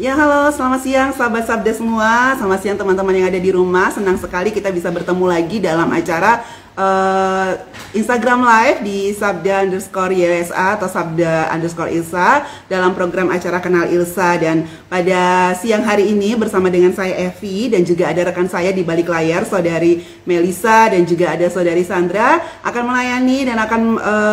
Ya, halo, selamat siang sahabat Sabda semua. Selamat siang teman-teman yang ada di rumah. Senang sekali kita bisa bertemu lagi dalam acara Instagram Live di Sabda underscore YSA atau Sabda underscore Ilsa dalam program acara Kenal Ilsa. Dan pada siang hari ini bersama dengan saya Evi dan juga ada rekan saya di balik layar, Saudari Melisa dan juga ada Saudari Sandra akan melayani dan akan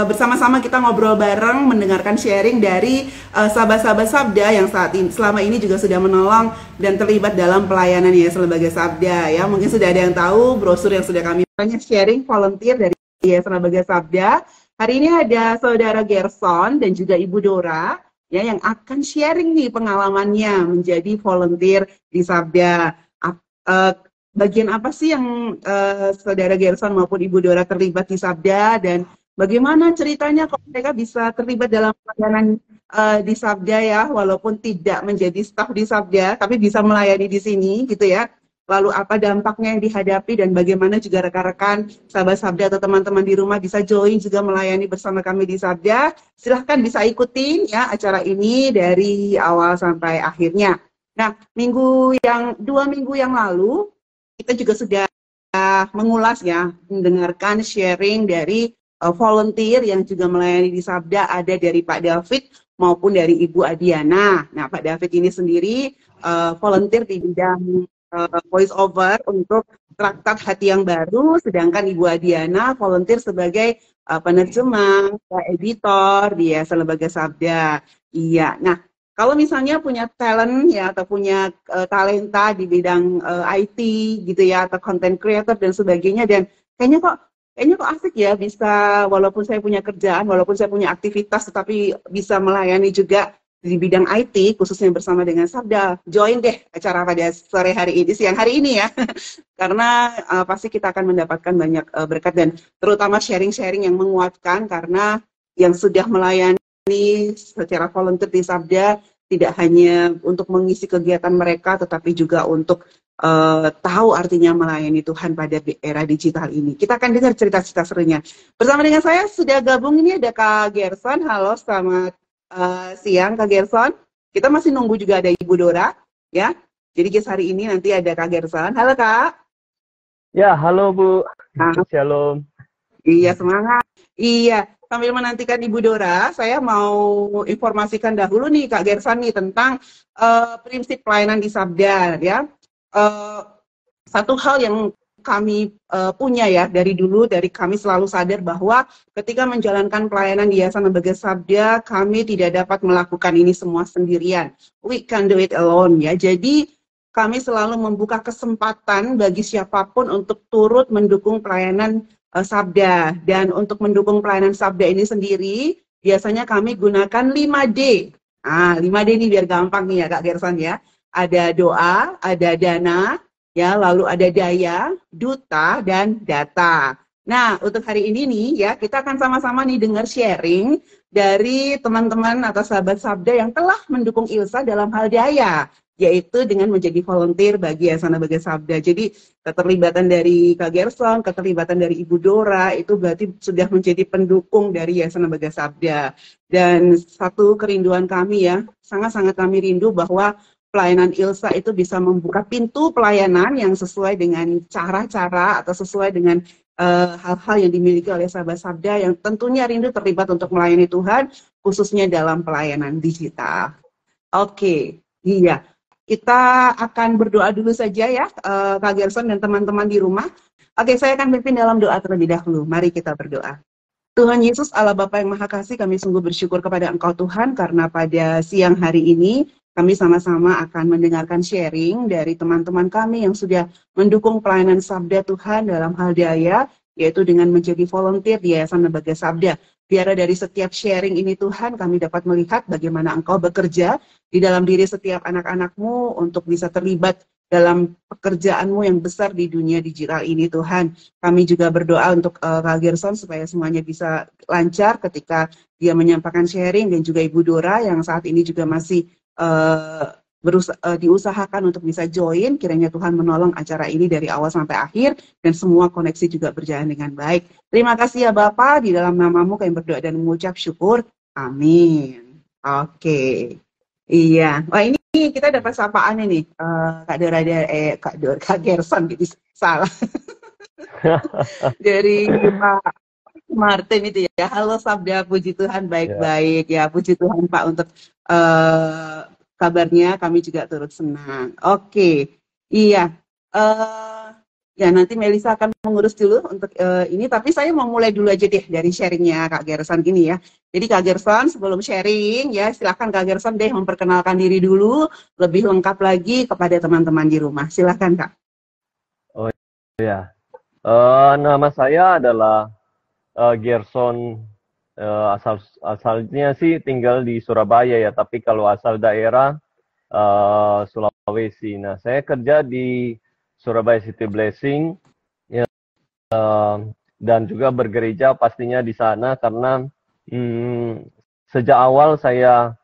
bersama-sama kita ngobrol bareng, mendengarkan sharing dari sahabat-sahabat Sabda yang selama ini juga sudah menolong dan terlibat dalam pelayanan Yayasan Lembaga Sabda ya. Mungkin sudah ada yang tahu brosur yang sudah kami banyak sharing volunteer dari Yayasan Lembaga Sabda. Hari ini ada Saudara Gerson dan juga Ibu Dora ya yang akan sharing nih pengalamannya menjadi volunteer di Sabda. Bagian apa sih yang Saudara Gerson maupun Ibu Dora terlibat di Sabda dan bagaimana ceritanya kok mereka bisa terlibat dalam pelayanan di Sabda ya, walaupun tidak menjadi staf di Sabda, tapi bisa melayani di sini gitu ya. Lalu apa dampaknya yang dihadapi dan bagaimana juga rekan-rekan sahabat Sabda atau teman-teman di rumah bisa join juga melayani bersama kami di Sabda. Silahkan bisa ikutin ya acara ini dari awal sampai akhirnya. Nah, 2 minggu yang lalu kita juga sudah mengulas ya, mendengarkan sharing dari volunteer yang juga melayani di Sabda, ada dari Pak David maupun dari Ibu Adiana. Nah, Pak David ini sendiri volunteer di bidang voice over untuk Traktat Hati yang Baru, sedangkan Ibu Adiana volunteer sebagai penerjemah, editor di Yayasan Lembaga Sabda. Iya. Nah, kalau misalnya punya talent ya atau punya talenta di bidang IT gitu ya atau content creator dan sebagainya dan kayaknya kok asik ya bisa walaupun saya punya kerjaan, walaupun saya punya aktivitas tetapi bisa melayani juga di bidang IT khususnya bersama dengan Sabda. Join deh acara pada sore hari ini, siang hari ini ya. Karena pasti kita akan mendapatkan banyak berkat dan terutama sharing-sharing yang menguatkan karena yang sudah melayani secara volunteer di Sabda tidak hanya untuk mengisi kegiatan mereka tetapi juga untuk tahu artinya melayani Tuhan pada era digital ini. Kita akan dengar cerita-cerita serunya. Bersama dengan saya sudah gabung ini ada Kak Gerson. Halo, selamat siang Kak Gerson. Kita masih nunggu juga ada Ibu Dora ya. Jadi hari ini nanti ada Kak Gerson. Halo Kak. Ya, halo Bu. Nah, Shalom. iya, semangat. Iya, sambil menantikan Ibu Dora, saya mau informasikan dahulu nih Kak Gerson nih tentang prinsip pelayanan di Sabda ya. Satu hal yang kami punya ya dari dulu, dari kami selalu sadar bahwa ketika menjalankan pelayanan di Yayasan Lembaga Sabda, kami tidak dapat melakukan ini semua sendirian. We can do it alone ya. Jadi kami selalu membuka kesempatan bagi siapapun untuk turut mendukung pelayanan Sabda. Dan untuk mendukung pelayanan Sabda ini sendiri, biasanya kami gunakan 5D. 5D ini biar gampang nih ya Kak Gerson ya. Ada doa, ada dana, ya, lalu ada daya, duta, dan data. Nah, untuk hari ini nih ya, kita akan sama-sama nih dengar sharing dari teman-teman atau sahabat Sabda yang telah mendukung Ilsa dalam hal daya, yaitu dengan menjadi volunteer bagi Yayasan Lembaga Sabda. Jadi keterlibatan dari Kak Gerson, keterlibatan dari Ibu Dora, itu berarti sudah menjadi pendukung dari Yayasan Lembaga Sabda. Dan satu kerinduan kami ya, sangat-sangat kami rindu bahwa pelayanan Ilsa itu bisa membuka pintu pelayanan yang sesuai dengan cara-cara atau sesuai dengan hal-hal yang dimiliki oleh sahabat Sabda yang tentunya rindu terlibat untuk melayani Tuhan, khususnya dalam pelayanan digital. Oke, iya. Kita akan berdoa dulu saja ya, Kak Gerson dan teman-teman di rumah. Oke, saya akan pimpin dalam doa terlebih dahulu. Mari kita berdoa. Tuhan Yesus, Allah Bapa yang Maha Kasih, kami sungguh bersyukur kepada Engkau Tuhan, karena pada siang hari ini kami sama-sama akan mendengarkan sharing dari teman-teman kami yang sudah mendukung pelayanan Sabda Tuhan dalam hal daya, yaitu dengan menjadi volunteer di Yayasan Lembaga Sabda. Biar dari setiap sharing ini Tuhan, kami dapat melihat bagaimana Engkau bekerja di dalam diri setiap anak-anak-Mu untuk bisa terlibat dalam pekerjaan-Mu yang besar di dunia digital ini Tuhan. Kami juga berdoa untuk Kak Gerson supaya semuanya bisa lancar ketika dia menyampaikan sharing, dan juga Ibu Dora yang saat ini juga masih diusahakan untuk bisa join. Kiranya Tuhan menolong acara ini dari awal sampai akhir dan semua koneksi juga berjalan dengan baik. Terima kasih ya Bapa, di dalam namamu kami berdoa dan mengucap syukur. Amin. Oke. Iya. Wah, ini kita dapat sapaan ini. Kak Dora, Kak Gerson gitu. Salah. Dari Pak Martin itu ya. Halo Sabda, puji Tuhan Ya. baik-baik ya. Puji Tuhan Pak untuk eh, kabarnya. Kami juga turut senang. Oke. Iya. Eh ya nanti Melisa akan mengurus dulu untuk ini. Tapi saya mau mulai dulu aja deh dari sharingnya Kak Gerson gini ya. Jadi Kak Gerson sebelum sharing ya silakan Kak Gerson deh memperkenalkan diri dulu lebih lengkap lagi kepada teman-teman di rumah. Silakan Kak. Oh ya. Nama saya adalah Gerson. Asalnya sih tinggal di Surabaya ya, tapi kalau asal daerah Sulawesi. Nah, saya kerja di Surabaya City Blessing ya, dan juga bergereja pastinya di sana karena hmm, sejak awal saya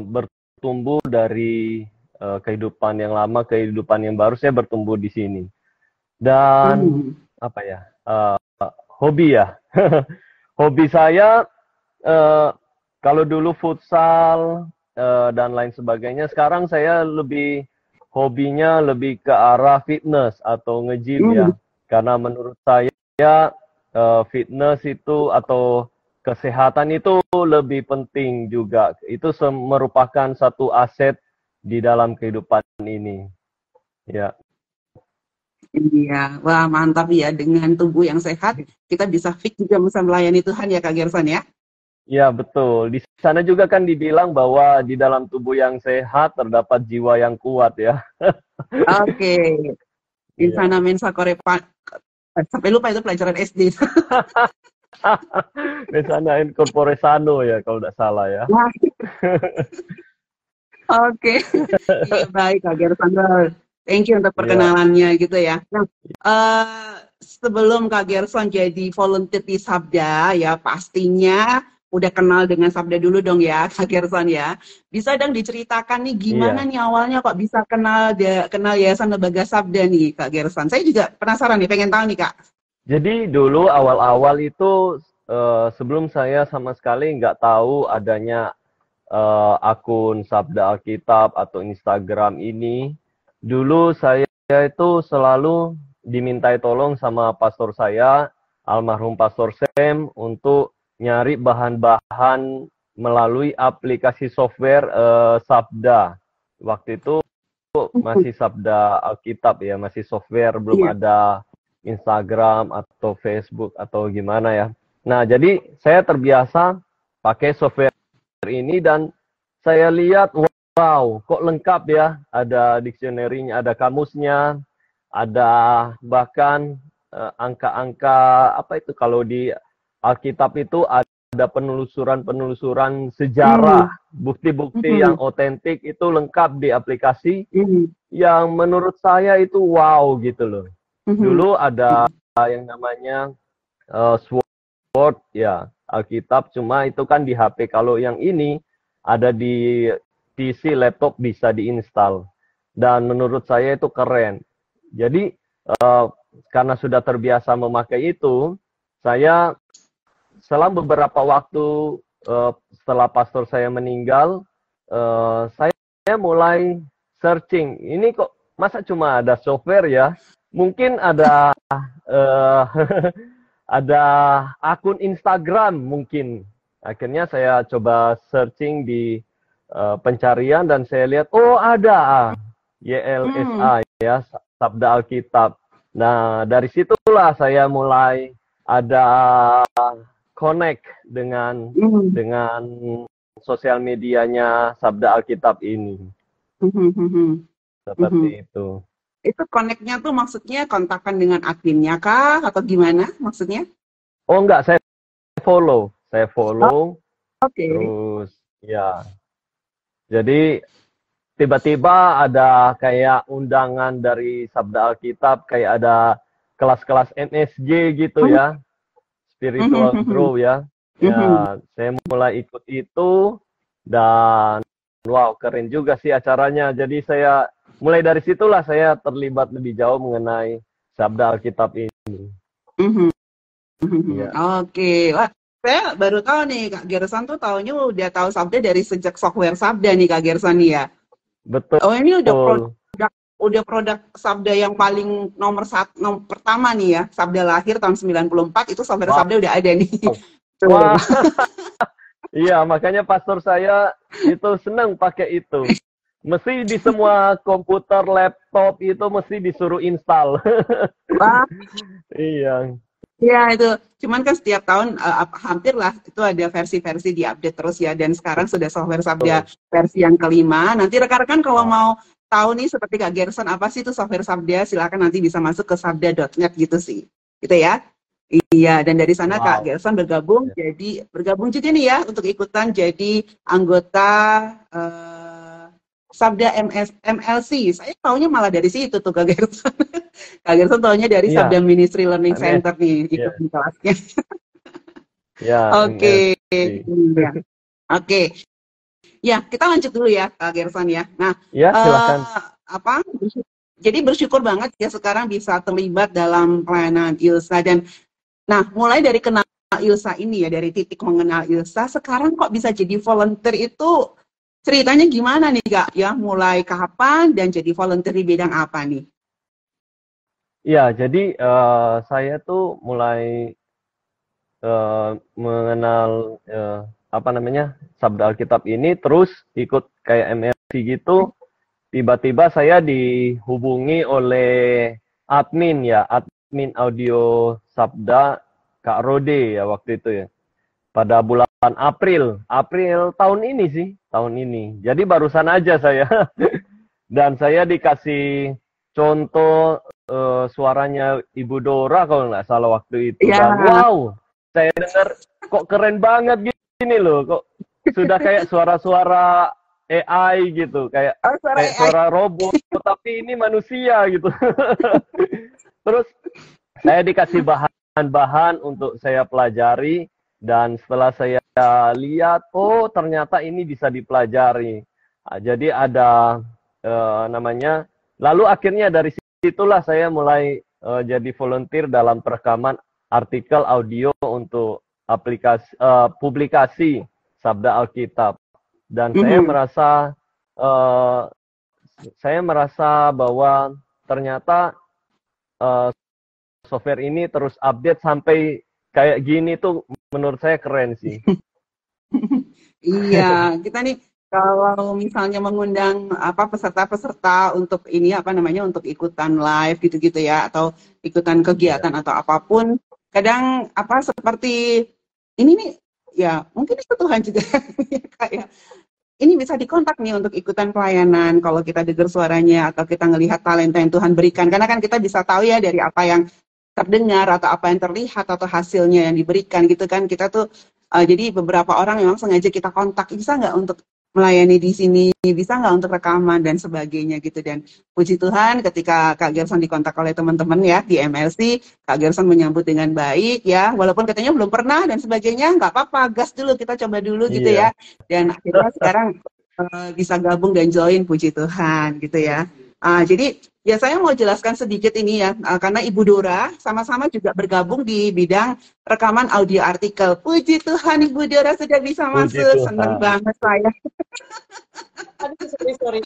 bertumbuh dari kehidupan yang lama, kehidupan yang baru, saya bertumbuh di sini. Dan Hmm. apa ya? Hobi ya. Hobi saya eh, kalau dulu futsal dan lain sebagainya, sekarang saya lebih hobinya lebih ke arah fitness atau nge-gym Hmm. ya. Karena menurut saya fitness itu atau kesehatan itu lebih penting juga. Itu merupakan satu aset di dalam kehidupan ini. Ya, Iya, wah mantap ya dengan tubuh yang sehat kita bisa fit juga bisa melayani Tuhan ya Kak Gerson ya. ya betul. Di sana juga kan dibilang bahwa di dalam tubuh yang sehat terdapat jiwa yang kuat ya. Oke, Insana Iya. Mensa Korepa sampai lupa itu pelajaran SD. Di sana incorpore sano ya kalau tidak salah ya. Wah, oke. Iya baik Kak Gerson. Thank you untuk Iya, perkenalannya gitu ya. Nah, sebelum Kak Gerson jadi volunteer di Sabda ya pastinya udah kenal dengan Sabda dulu dong ya Kak Gerson ya. Bisa dong diceritakan nih gimana iya. nih awalnya kok bisa kenal Yayasan Lembaga Sabda nih Kak Gerson. Saya juga penasaran nih, pengen tahu nih Kak. Jadi dulu awal-awal itu sebelum saya sama sekali nggak tahu adanya akun Sabda Alkitab atau Instagram ini, dulu saya itu selalu dimintai tolong sama pastor saya, almarhum Pastor Sam, untuk nyari bahan-bahan melalui aplikasi software Sabda. Waktu itu masih Sabda Alkitab ya, masih software, belum Iya. ada Instagram atau Facebook atau gimana ya. Nah, jadi saya terbiasa pakai software ini dan saya lihat, wow, kok lengkap ya. Ada dictionary-nya, ada kamusnya, ada bahkan angka-angka, apa itu kalau di Alkitab itu ada penelusuran-penelusuran sejarah, Hmm. bukti-bukti yang Hmm. otentik itu lengkap di aplikasi Hmm. yang menurut saya itu wow gitu loh. Hmm. Dulu ada yang namanya Sword ya, Alkitab, cuma itu kan di HP. Kalau yang ini ada di PC, laptop bisa diinstal. Dan menurut saya itu keren. Jadi karena sudah terbiasa memakai itu, saya selang beberapa waktu setelah pastor saya meninggal, saya mulai searching. Ini kok masa cuma ada software ya? Mungkin ada eh, ada akun Instagram mungkin. Akhirnya saya coba searching di pencarian dan saya lihat, oh ada Hmm. YLSA ya, Sabda Alkitab. Nah, dari situlah saya mulai ada connect Hmm. dengan sosial medianya Sabda Alkitab ini. Hmm. Hmm. Hmm. Seperti itu. Itu connect-nya tuh maksudnya kontakkan dengan adminnya kah atau gimana maksudnya? Oh enggak, saya Oh, follow oke. terus ya. Jadi tiba-tiba ada kayak undangan dari Sabda Alkitab, kayak ada kelas-kelas MSG gitu Hmm. ya, Mhm. spiritual Mhm. grow ya. Mhm. Ya, saya mulai ikut itu dan wow, keren juga sih acaranya. Jadi saya mulai dari situlah saya terlibat lebih jauh mengenai Sabda Alkitab ini. Mhm. Mhm. Ya. Oke. Wah, Saya baru tahu nih Kak Gerson tuh taunya udah tahu Sabda dari sejak software Sabda nih Kak Gerson nih ya. Betul. Oh ini udah produk Sabda yang paling nomor satu, nomor pertama nih ya. Sabda lahir tahun 94 itu software Wow. Sabda udah ada nih. Wah. Iya, makanya pastor saya itu senang pakai itu. Mesti di semua komputer, laptop itu mesti disuruh install. Wah, Iya. iya itu. Cuman kan setiap tahun hampir lah itu ada versi-versi diupdate terus ya. Dan sekarang sudah software Sabda Betul. versi yang kelima. Nanti rekan-rekan kalau Wah. mau tahu nih seperti Kak Gerson apa sih itu software Sabda, silakan nanti bisa masuk ke sabda.net gitu sih. Gitu ya. Iya, dan dari sana Kak Wow. Gerson bergabung juga nih ya untuk ikutan jadi anggota Sabda MLC. Saya taunya malah dari situ tuh Kak Gerson. Kak Gerson taunya dari Iya, Sabda Ministry Learning MS. Center nih ikut Iya. di kelasnya. Ya, Oke, MLC. iya. Oke. Ya, kita lanjut dulu ya Kak Gerson ya. Nah, Ya, silakan. apa? Jadi bersyukur banget ya sekarang bisa terlibat dalam pelayanan ILSA dan nah, mulai dari kenal Ilsa ini ya, dari titik mengenal Ilsa, sekarang kok bisa jadi volunteer itu ceritanya gimana nih Kak? Ya, mulai kapan dan jadi volunteer di bidang apa nih? Iya, jadi saya tuh mulai mengenal apa namanya Sabda Alkitab ini, terus ikut kayak MLC gitu. Tiba-tiba saya dihubungi oleh admin ya, admin audio Sabda Kak Rode ya waktu itu ya. Pada bulan April tahun ini sih, tahun ini. Jadi barusan aja saya dan saya dikasih contoh suaranya Ibu Dora kalau nggak salah waktu itu Ya, dan wow, saya dengar kok keren banget gini loh, kok sudah kayak suara-suara AI gitu, kayak oh, suara kayak AI. suara robot tapi ini manusia gitu. Terus saya dikasih bahan-bahan untuk saya pelajari dan setelah saya lihat, oh ternyata ini bisa dipelajari. Nah, jadi ada namanya. Lalu akhirnya dari situlah saya mulai jadi volunteer dalam perekaman artikel audio untuk publikasi Sabda Alkitab. Dan Mhm. uh, saya merasa bahwa ternyata uh, software ini terus update sampai kayak gini tuh menurut saya keren sih. Iya, kita nih kalau misalnya mengundang apa peserta-peserta untuk ini apa namanya untuk ikutan live gitu-gitu ya atau ikutan Ya, kegiatan atau apapun, kadang apa seperti ini nih ya mungkin itu Tuhan juga ya, kayak ini bisa dikontak nih untuk ikutan pelayanan kalau kita dengar suaranya atau kita ngelihat talenta yang Tuhan berikan karena kan kita bisa tahu ya dari apa yang terdengar atau apa yang terlihat atau hasilnya yang diberikan gitu kan kita tuh jadi beberapa orang memang sengaja kita kontak bisa nggak untuk melayani di sini bisa nggak untuk rekaman dan sebagainya gitu dan puji Tuhan ketika Kak Gerson dikontak oleh teman-teman ya di MLC Kak Gerson menyambut dengan baik ya walaupun katanya belum pernah dan sebagainya nggak apa-apa gas dulu kita coba dulu gitu iya, ya dan akhirnya sekarang bisa gabung dan join puji Tuhan gitu ya. Jadi ya saya mau jelaskan sedikit ini ya karena Ibu Dora sama-sama juga bergabung di bidang rekaman audio artikel. Puji Tuhan Ibu Dora sudah bisa puji masuk, seneng Tuhan. banget saya. Aduh, sorry. Ya,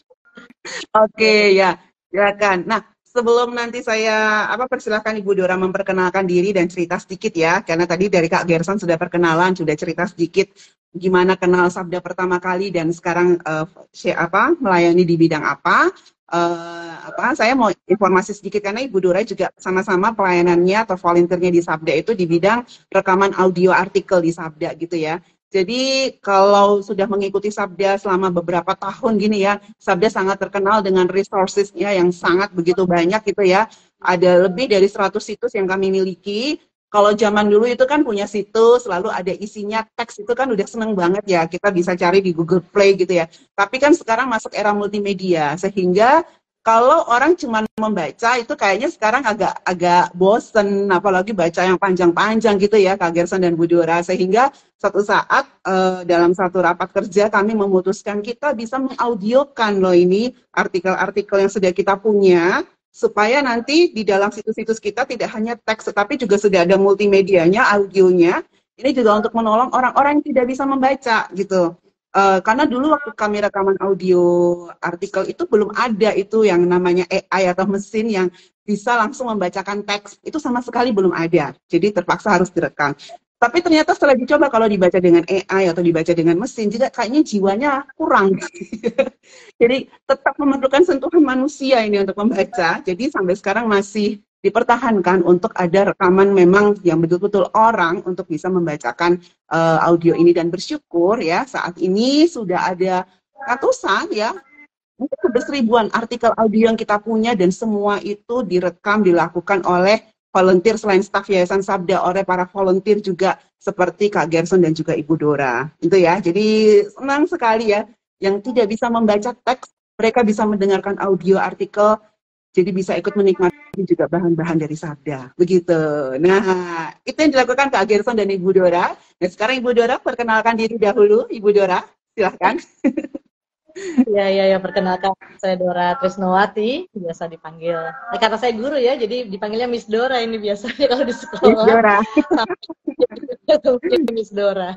Oke ya, silakan. Nah sebelum nanti saya persilahkan Ibu Dora memperkenalkan diri dan cerita sedikit ya, karena tadi dari Kak Gerson sudah perkenalan, sudah cerita sedikit gimana kenal Sabda pertama kali dan sekarang melayani di bidang apa. Saya mau informasi sedikit karena Ibu Dora juga sama-sama pelayanannya atau volunteernya di Sabda itu di bidang rekaman audio artikel di Sabda gitu ya. Jadi kalau sudah mengikuti Sabda selama beberapa tahun gini ya, Sabda sangat terkenal dengan resources-nya yang sangat begitu banyak gitu ya. Ada lebih dari 100 situs yang kami miliki. Kalau zaman dulu itu kan punya situs, lalu ada isinya teks itu kan udah seneng banget ya. Kita bisa cari di Google Play gitu ya. Tapi kan sekarang masuk era multimedia, sehingga kalau orang cuma membaca itu kayaknya sekarang agak bosen, apalagi baca yang panjang-panjang gitu ya, Kak Gerson dan Bu Dora. Sehingga suatu saat dalam satu rapat kerja kami memutuskan kita bisa mengaudiokan loh ini artikel-artikel yang sudah kita punya supaya nanti di dalam situs-situs kita tidak hanya teks tetapi juga sudah ada multimedianya, audionya Ini juga untuk menolong orang-orang yang tidak bisa membaca gitu. Karena dulu waktu kami rekaman audio artikel itu belum ada itu yang namanya AI atau mesin yang bisa langsung membacakan teks. Itu sama sekali belum ada. Jadi terpaksa harus direkam. Tapi ternyata setelah dicoba kalau dibaca dengan AI atau dibaca dengan mesin juga kayaknya jiwanya kurang. Jadi tetap memerlukan sentuhan manusia ini untuk membaca. Jadi sampai sekarang masih dipertahankan untuk ada rekaman memang yang betul-betul orang untuk bisa membacakan audio ini, dan bersyukur ya saat ini sudah ada ratusan ya, mungkin sudah seribuan artikel audio yang kita punya, dan semua itu direkam dilakukan oleh volunteer selain staf Yayasan Sabda, oleh para volunteer juga seperti Kak Gerson dan juga Ibu Dora. Itu ya. Jadi senang sekali ya yang tidak bisa membaca teks, mereka bisa mendengarkan audio artikel, jadi bisa ikut menikmati juga bahan-bahan dari Sabda. Begitu. Nah, itu yang dilakukan Kak Gerson dan Ibu Dora. Nah, sekarang Ibu Dora perkenalkan diri dahulu. Ibu Dora, silahkan. Ya, perkenalkan, saya Dora Trisnowati, biasa dipanggil. Kata saya guru ya, jadi dipanggilnya Miss Dora ini biasanya kalau di sekolah. Miss Dora. Miss Dora.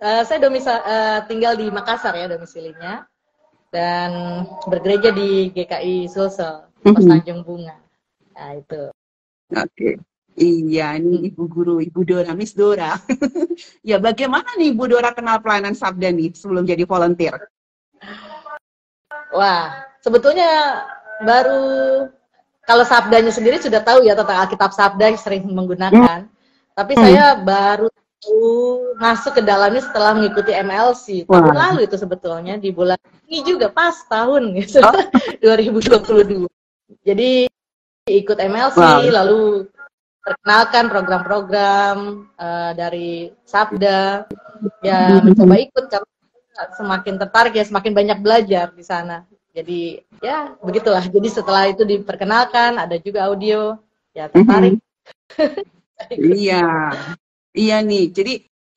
Saya tinggal di Makassar ya domisilinya, dan bergereja di GKI Sulsel, Pos Tanjung Bunga. Nah, itu. Oke. Iya, ini Ibu Guru, Ibu Dora, Miss Dora. Ya, bagaimana nih Ibu Dora kenal pelayanan Sabda nih sebelum jadi volunteer? Wah, sebetulnya baru kalau Sabdanya sendiri sudah tahu ya tentang Alkitab Sabda, sering menggunakan. Tapi saya baru masuk ke dalamnya setelah mengikuti MLC tahun lalu itu, sebetulnya di bulan ini juga pas tahun gitu, 2022. Jadi ikut MLC, lalu perkenalkan program-program dari Sabda, ya mencoba ikut karena semakin tertarik ya, semakin banyak belajar di sana. Jadi ya begitulah. Jadi setelah itu diperkenalkan, ada juga audio, ya tertarik. Iya nih. Jadi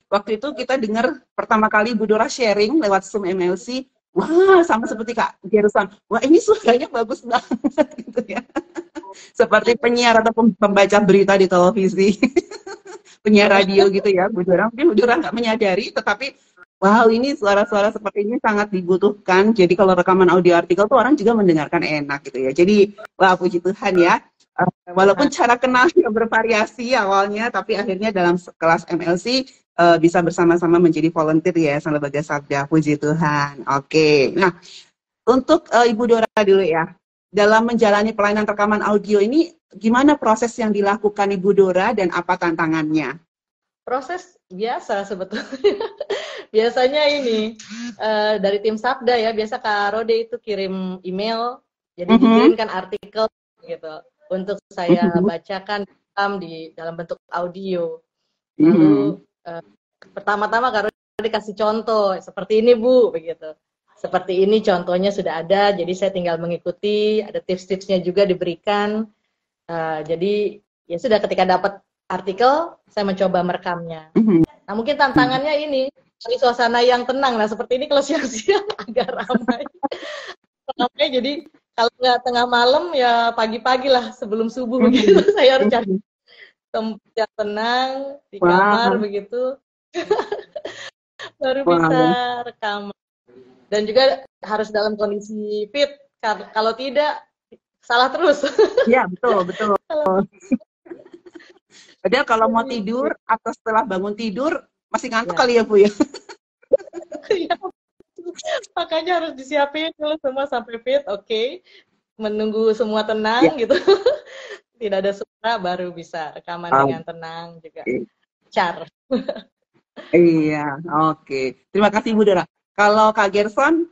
waktu itu kita dengar pertama kali Bu Dora sharing lewat Zoom MLC. Wah, sama seperti Kak Gerson. Wah, ini suaranya bagus banget gitu ya. Seperti penyiar atau pembaca berita di televisi. Penyiar radio gitu ya, Bu Dora. Mungkin Bu Dora nggak menyadari, tetapi wow, ini suara-suara seperti ini sangat dibutuhkan. Jadi kalau rekaman audio artikel tuh orang juga mendengarkan enak gitu ya. Jadi, wah puji Tuhan ya. Walaupun cara kenalnya bervariasi awalnya, tapi akhirnya dalam kelas MLC bisa bersama-sama menjadi volunteer ya sama Lembaga Sabda. Puji Tuhan. Oke. Nah, untuk Ibu Dora dulu ya. Dalam menjalani pelayanan rekaman audio ini, gimana proses yang dilakukan Ibu Dora dan apa tantangannya? Proses biasa sebetulnya. Biasanya ini dari tim Sabda ya, biasa Kak Rode itu kirim email, jadi dikirimkan artikel gitu untuk saya bacakan di dalam bentuk audio. Lalu pertama-tama Kak Rode kasih contoh, seperti ini Bu, begitu. Seperti ini contohnya sudah ada, jadi saya tinggal mengikuti, ada tips-tipsnya juga diberikan. Jadi ya sudah, ketika dapat artikel, saya mencoba merekamnya. Nah, mungkin tantangannya ini, cari suasana yang tenang. Nah, seperti ini kalau siang-siang agak ramai. Jadi kalau nggak tengah malam, ya pagi-pagi lah sebelum subuh begitu. Saya harus cari tempat yang tenang, di kamar begitu. Baru bisa rekaman. Dan juga harus dalam kondisi fit. Kalau tidak, salah terus. Iya, betul. Padahal kalau mau tidur atau setelah bangun tidur masih ngantuk kali ya Bu ya. Makanya harus disiapin dulu semua sampai fit, oke. Menunggu semua tenang gitu. Tidak ada suara, baru bisa rekaman dengan tenang juga. Car. Iya, oke. Terima kasih Bu Dora. Kalau Kak Gerson,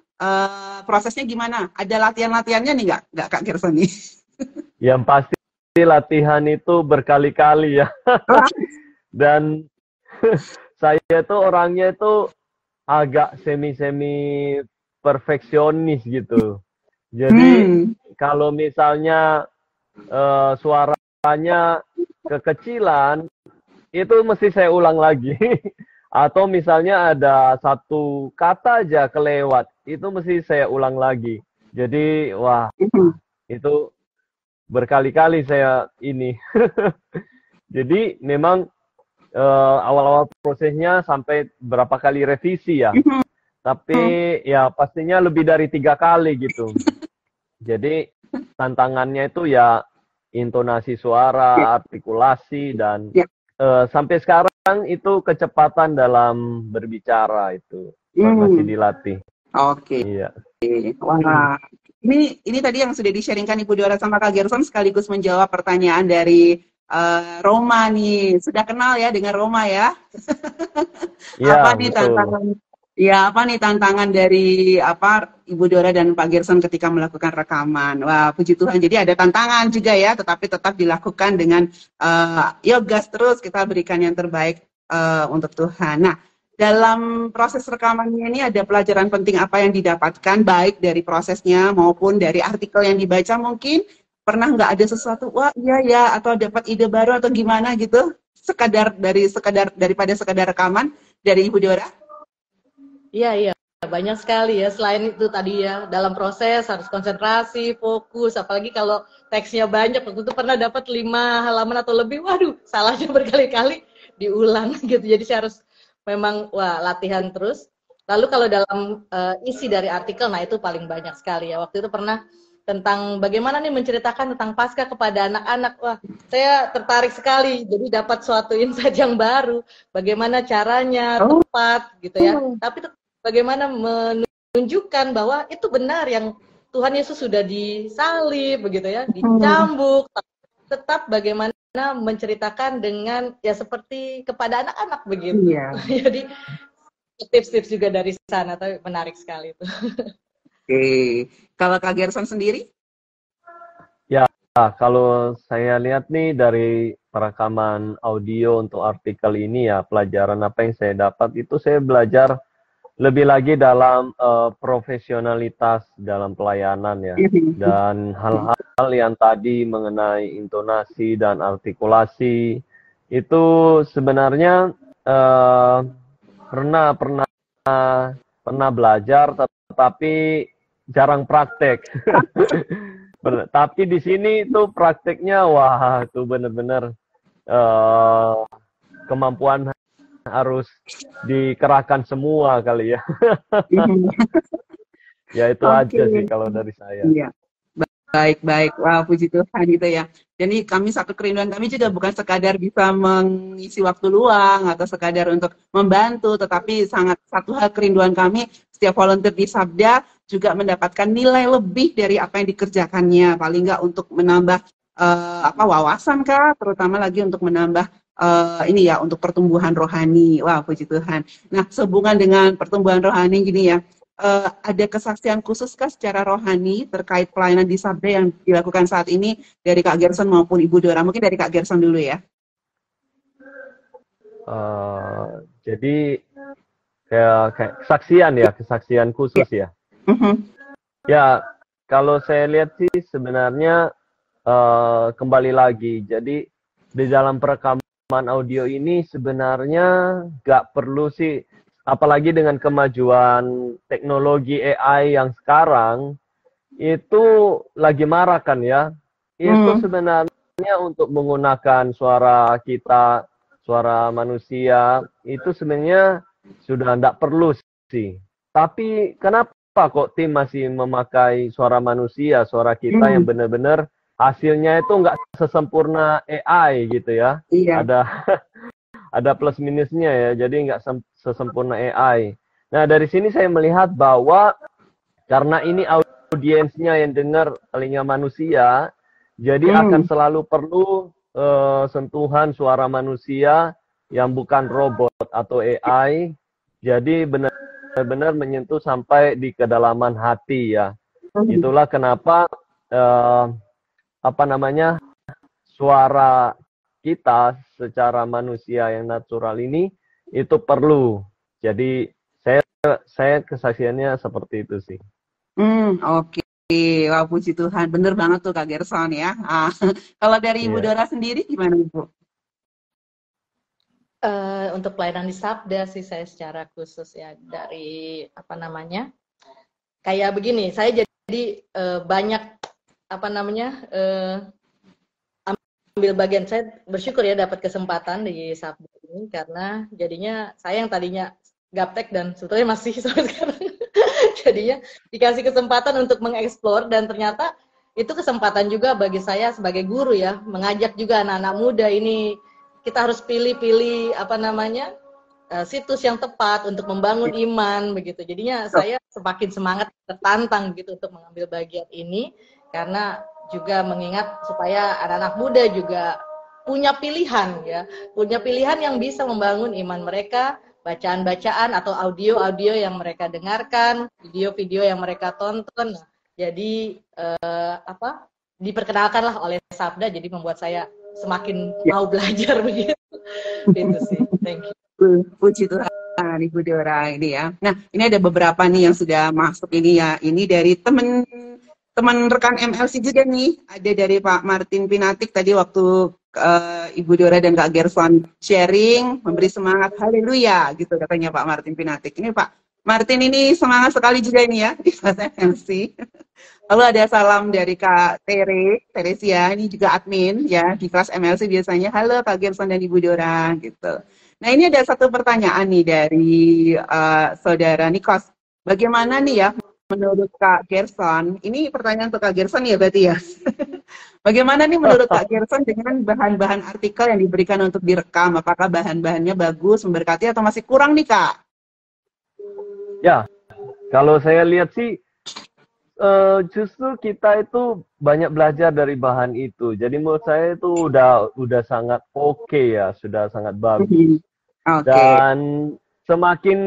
prosesnya gimana? Ada latihan-latihannya nih nggak Kak Gerson nih? Yang pasti latihan itu berkali-kali ya. Dan saya tuh orangnya itu agak semi-semi perfeksionis gitu. Jadi kalau misalnya suaranya kekecilan, itu mesti saya ulang lagi. Atau misalnya ada satu kata aja kelewat, itu mesti saya ulang lagi. Jadi wah, itu berkali-kali saya ini. Jadi memang awal-awal prosesnya sampai berapa kali revisi ya. Mhm. Tapi ya pastinya lebih dari 3 kali gitu. Jadi tantangannya itu ya intonasi Ya, suara, artikulasi, dan ya. sampai sekarang itu kecepatan dalam berbicara itu masih Hmm. dilatih. Oke. Iya. Wah, ini tadi yang sudah di-sharingkan Ibu Dora sama Kak Gerson sekaligus menjawab pertanyaan dari Roma nih. Sudah kenal ya dengan Roma ya? Iya, Apa nih betul. tantangan? Ya, apa nih tantangan dari Ibu Dora dan Pak Gerson ketika melakukan rekaman? Wah, puji Tuhan. Jadi ada tantangan juga ya, tetapi tetap dilakukan dengan yuk gas terus kita berikan yang terbaik untuk Tuhan. Nah, dalam proses rekamannya ini ada pelajaran penting apa yang didapatkan baik dari prosesnya maupun dari artikel yang dibaca mungkin pernah nggak ada sesuatu wah iya ya atau dapat ide baru atau gimana gitu daripada sekadar rekaman dari Ibu Dora? Iya, iya, banyak sekali ya. Selain itu tadi ya, dalam proses harus konsentrasi, fokus. Apalagi kalau teksnya banyak, waktu itu pernah dapat 5 halaman atau lebih. Waduh, salahnya berkali-kali diulang gitu. Jadi saya harus memang latihan terus. Lalu kalau dalam isi dari artikel, nah itu paling banyak sekali ya. Waktu itu pernah tentang bagaimana nih menceritakan tentang Paskah kepada anak-anak. Wah, saya tertarik sekali. Jadi dapat suatu insight yang baru. Bagaimana caranya Oh, tepat gitu ya. Tapi bagaimana menunjukkan bahwa itu benar yang Tuhan Yesus sudah disalib begitu ya, dicambuk, tetap bagaimana menceritakan dengan ya seperti kepada anak-anak begitu. iya. Jadi tips-tips juga dari sana, tapi menarik sekali itu. Oke. Kalau Kak Gerson sendiri? Ya, kalau saya lihat nih dari perekaman audio untuk artikel ini ya, pelajaran apa yang saya dapat itu saya belajar lebih lagi dalam profesionalitas dalam pelayanan ya. Dan hal-hal yang tadi mengenai intonasi dan artikulasi itu sebenarnya pernah belajar tetapi jarang praktek. Tapi di sini itu prakteknya wah itu benar-benar kemampuan harus dikerahkan semua kali ya. Ya itu aja sih Oke. kalau dari saya. Iya. Baik. Wah, puji Tuhan gitu ya. Jadi kami satu kerinduan kami juga bukan sekadar bisa mengisi waktu luang atau sekadar untuk membantu, tetapi sangat satu hal kerinduan kami setiap volunteer di Sabda juga mendapatkan nilai lebih dari apa yang dikerjakannya, paling nggak untuk menambah wawasan kah, terutama lagi untuk menambah ini ya untuk pertumbuhan rohani. Wah, puji Tuhan. Nah, sehubungan dengan pertumbuhan rohani gini ya. Ada kesaksian khusus kah secara rohani terkait pelayanan di Sabda yang dilakukan saat ini dari Kak Gerson maupun Ibu Dora? Mungkin dari Kak Gerson dulu ya. Jadi kayak kesaksian khusus ya. Ya, kalau saya lihat sih sebenarnya kembali lagi. Jadi di dalam perekaman audio ini sebenarnya nggak perlu sih, apalagi dengan kemajuan teknologi AI yang sekarang itu lagi marak kan ya. Itu sebenarnya untuk menggunakan suara kita, suara manusia, itu sebenarnya sudah tidak perlu sih. Tapi kenapa kok tim masih memakai suara manusia, suara kita yang benar-benar hasilnya itu nggak sesempurna AI gitu ya. Iya. Ada plus minusnya ya, jadi nggak sesempurna AI. Nah, dari sini saya melihat bahwa karena ini audiensnya yang dengar telinga manusia, jadi akan selalu perlu sentuhan suara manusia yang bukan robot atau AI, jadi benar-benar menyentuh sampai di kedalaman hati ya. Itulah kenapa suara kita secara manusia yang natural ini itu perlu. Jadi saya kesaksiannya seperti itu sih. Oke. Wah, puji Tuhan. Bener banget tuh Kak Gerson ya. Kalau dari Ibu Dora sendiri gimana Ibu? Untuk pelayanan di Sabda sih saya secara khusus ya dari kayak begini. Saya jadi banyak ambil bagian. Saya bersyukur ya dapat kesempatan di Sabda ini ini karena jadinya saya yang tadinya gaptek dan sebetulnya masih sampai sekarang jadinya dikasih kesempatan untuk mengeksplor, dan ternyata itu kesempatan juga bagi saya sebagai guru ya, mengajak juga anak-anak muda ini kita harus pilih-pilih situs yang tepat untuk membangun iman begitu. Jadinya saya semakin semangat, tertantang gitu untuk mengambil bagian ini, karena juga mengingat supaya anak-anak muda juga punya pilihan ya, punya pilihan yang bisa membangun iman mereka, bacaan-bacaan atau audio-audio yang mereka dengarkan, video-video yang mereka tonton. Nah, jadi diperkenalkanlah oleh Sabda, jadi membuat saya semakin mau belajar begitu. Itu sih. Thank you. Puji Tuhan Ibu Dora ini ya. Nah, ini ada beberapa nih yang sudah masuk ini ya. Ini dari teman rekan MLC juga nih. Ada dari Pak Martin Pinatik tadi waktu Ibu Dora dan Kak Gerson sharing, memberi semangat, haleluya gitu katanya Pak Martin Pinatik. Ini Pak Martin ini semangat sekali juga ini ya di kelas MLC. Lalu ada salam dari Kak Teresia, ini juga admin ya di kelas MLC biasanya. Halo Kak Gerson dan Ibu Dora gitu. Nah, ini ada satu pertanyaan nih dari Saudara Nikos. Bagaimana nih ya menurut Kak Gerson? Ini pertanyaan untuk Kak Gerson ya berarti ya. Bagaimana nih menurut Kak Gerson dengan bahan-bahan artikel yang diberikan untuk direkam? Apakah bahan-bahannya bagus, memberkati, atau masih kurang nih Kak? Ya, kalau saya lihat sih justru kita itu banyak belajar dari bahan itu. Jadi menurut saya itu udah sangat oke ya, sudah sangat bagus. Dan semakin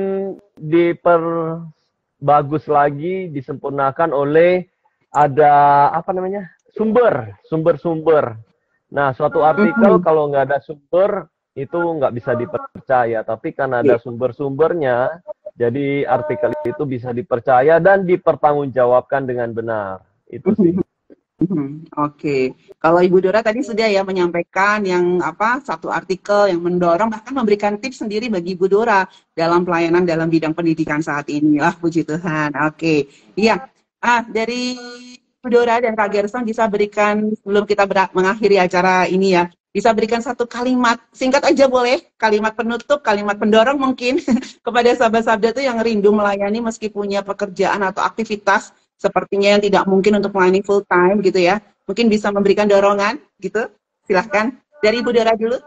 diperbagus lagi, disempurnakan oleh ada sumber-sumber. Nah, suatu artikel kalau nggak ada sumber itu nggak bisa dipercaya. Tapi karena ada sumber-sumbernya, jadi artikel itu bisa dipercaya dan dipertanggungjawabkan dengan benar. Itu sih. Oke. Kalau Ibu Dora tadi sudah ya menyampaikan yang satu artikel yang mendorong, bahkan memberikan tips sendiri bagi Ibu Dora dalam pelayanan dalam bidang pendidikan saat ini. Puji Tuhan. Oke. Iya. Dari Ibu Dora dan Kak Gerson bisa berikan, sebelum kita mengakhiri acara ini ya, bisa berikan satu kalimat, singkat aja boleh, kalimat penutup, kalimat pendorong mungkin kepada sahabat Sabda itu yang rindu melayani meski punya pekerjaan atau aktivitas sepertinya yang tidak mungkin untuk melayani full time gitu ya. Mungkin bisa memberikan dorongan gitu. Silahkan. Dari Ibu Dora dulu.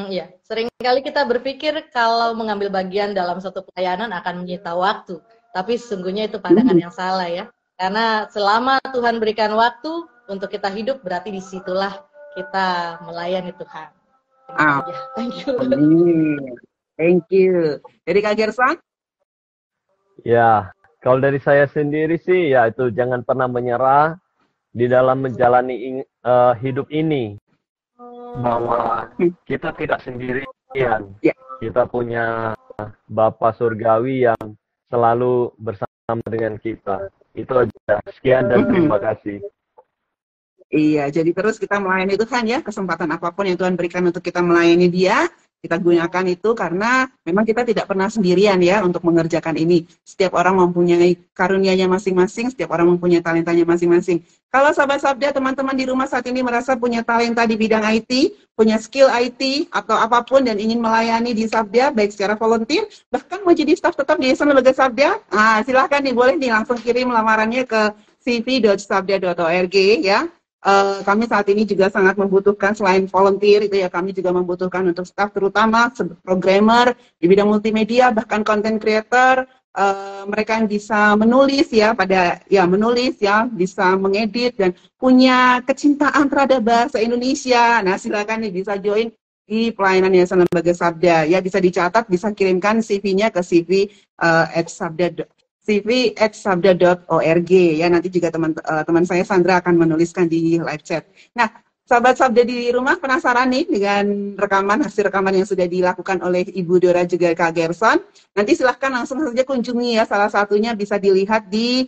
Ya, seringkali kita berpikir kalau mengambil bagian dalam suatu pelayanan akan menyita waktu. Tapi sesungguhnya itu pandangan yang salah ya. Karena selama Tuhan berikan waktu untuk kita hidup, berarti disitulah kita melayani Tuhan. Thank you. Thank you. Dari Kak Gerson? Ya, kalau dari saya sendiri sih, ya itu jangan pernah menyerah di dalam menjalani hidup ini. Bahwa kita tidak sendirian. Kita punya Bapa Surgawi yang selalu bersama dengan kita. Itu aja. Sekian dan terima kasih. Iya, jadi terus kita melayani Tuhan ya, kesempatan apapun yang Tuhan berikan untuk kita melayani Dia, kita gunakan itu karena memang kita tidak pernah sendirian ya untuk mengerjakan ini. Setiap orang mempunyai karunia-Nya masing-masing, setiap orang mempunyai talentanya masing-masing. Kalau sahabat Sabda, teman-teman di rumah saat ini merasa punya talenta di bidang IT, punya skill IT atau apapun dan ingin melayani di Sabda, baik secara volunteer, bahkan mau jadi staf tetap di Yayasan Lembaga Sabda, silahkan nih, boleh nih langsung kirim lamarannya ke cv.sabda.org ya. Kami saat ini juga sangat membutuhkan, selain volunteer itu ya, kami juga membutuhkan untuk staff, terutama programmer di bidang multimedia, bahkan content creator, mereka yang bisa menulis ya, bisa mengedit dan punya kecintaan terhadap bahasa Indonesia. Nah, silakan nih bisa join di pelayanan Yayasan Lembaga Sabda ya, bisa dicatat, bisa kirimkan CV-nya ke cv@sabda.org ya. Nanti juga teman saya Sandra akan menuliskan di live chat. Nah, sahabat Sabda di rumah penasaran nih dengan hasil rekaman yang sudah dilakukan oleh Ibu Dora juga Kak Gerson. Nanti silahkan langsung saja kunjungi ya, salah satunya bisa dilihat di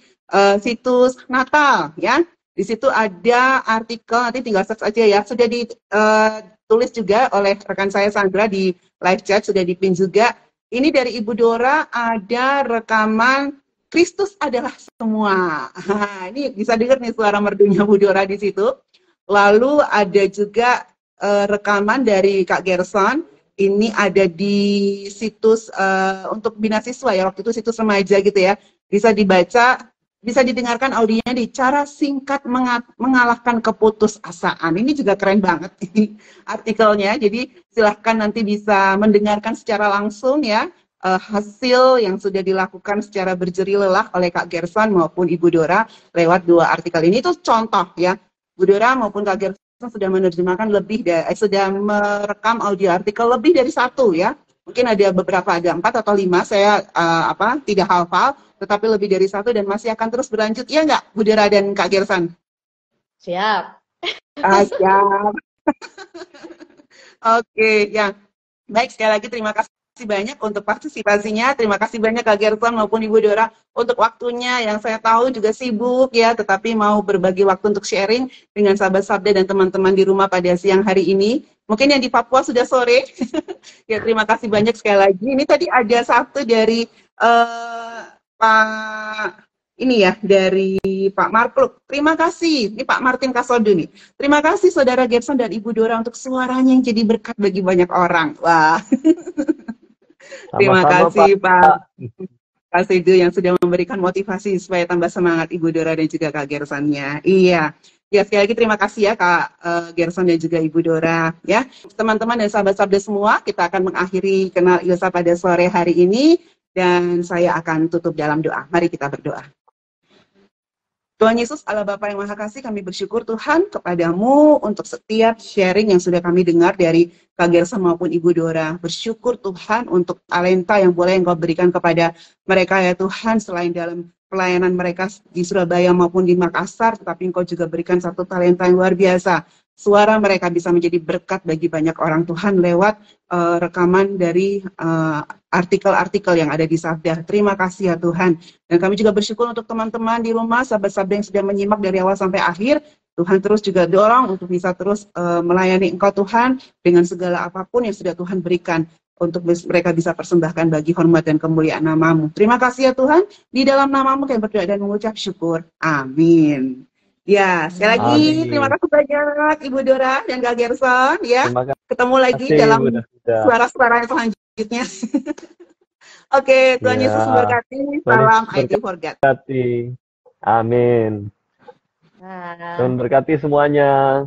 situs Natal ya. Di situ ada artikel, nanti tinggal search aja ya. Sudah ditulis juga oleh rekan saya Sandra di live chat, sudah dipin juga. Ini dari Ibu Dora ada rekaman Kristus adalah semua. Ini bisa dengar nih suara merdunya Bu Dora di situ. Lalu ada juga rekaman dari Kak Gerson. Ini ada di situs untuk bina siswa ya, waktu itu situs remaja gitu ya. Bisa dibaca, bisa didengarkan audionya di cara singkat mengalahkan keputusasaan. Ini juga keren banget ini artikelnya. Jadi silahkan nanti bisa mendengarkan secara langsung ya hasil yang sudah dilakukan secara berjerih lelah oleh Kak Gerson maupun Ibu Dora lewat dua artikel ini. Itu contoh ya. Bu Dora maupun Kak Gerson sudah menerjemahkan sudah merekam audio artikel lebih dari satu ya. Mungkin ada beberapa, ada 4 atau 5, saya tidak hafal, tetapi lebih dari satu dan masih akan terus berlanjut. Iya nggak, Bu Dera dan Kak Gerson? Siap. Siap. Oke, ya. Baik, sekali lagi terima kasih banyak untuk partisipasinya. Terima kasih banyak Kak Gerson maupun Ibu Dora untuk waktunya yang saya tahu juga sibuk ya, tetapi mau berbagi waktu untuk sharing dengan sahabat Sabda dan teman-teman di rumah pada siang hari ini. Mungkin yang di Papua sudah sore. Ya, terima kasih banyak sekali lagi. Ini tadi ada satu dari Pak ini ya, dari Pak Markluk. Terima kasih. Ini Pak Martin Kasodo nih. Terima kasih Saudara Gerson dan Ibu Dora untuk suaranya yang jadi berkat bagi banyak orang. Wah. Terima kasih Pak Kasidu yang sudah memberikan motivasi supaya tambah semangat Ibu Dora dan juga Kak Gersonnya. Iya. Ya, sekali lagi terima kasih ya Kak Gerson dan juga Ibu Dora ya. Teman-teman dan sahabat Sabda semua, kita akan mengakhiri Kenal Ilsa pada sore hari ini dan saya akan tutup dalam doa. Mari kita berdoa. Tuhan Yesus, Allah Bapa yang Maha Kasih, kami bersyukur Tuhan kepadamu untuk setiap sharing yang sudah kami dengar dari Kak Gerson maupun Ibu Dora. Bersyukur Tuhan untuk talenta yang boleh Engkau berikan kepada mereka ya Tuhan, selain dalam pelayanan mereka di Surabaya maupun di Makassar, tetapi Engkau juga berikan satu talenta yang luar biasa. Suara mereka bisa menjadi berkat bagi banyak orang Tuhan lewat rekaman dari artikel-artikel yang ada di Sabda. Terima kasih ya Tuhan. Dan kami juga bersyukur untuk teman-teman di rumah, sahabat-sahabat yang sudah menyimak dari awal sampai akhir. Tuhan terus juga dorong untuk bisa terus melayani Engkau Tuhan dengan segala apapun yang sudah Tuhan berikan untuk mereka bisa persembahkan bagi hormat dan kemuliaan nama-Mu. Terima kasih ya Tuhan. Di dalam nama-Mu kami berdoa dan mengucap syukur. Amin. Ya, sekali lagi terima kasih banyak Ibu Dora dan Kak Gerson ya. Ketemu lagi dalam suara-suara yang selanjutnya. Oke, Tuhan Yesus memberkati. Salam ID for God. Amin. Tuhan berkati semuanya.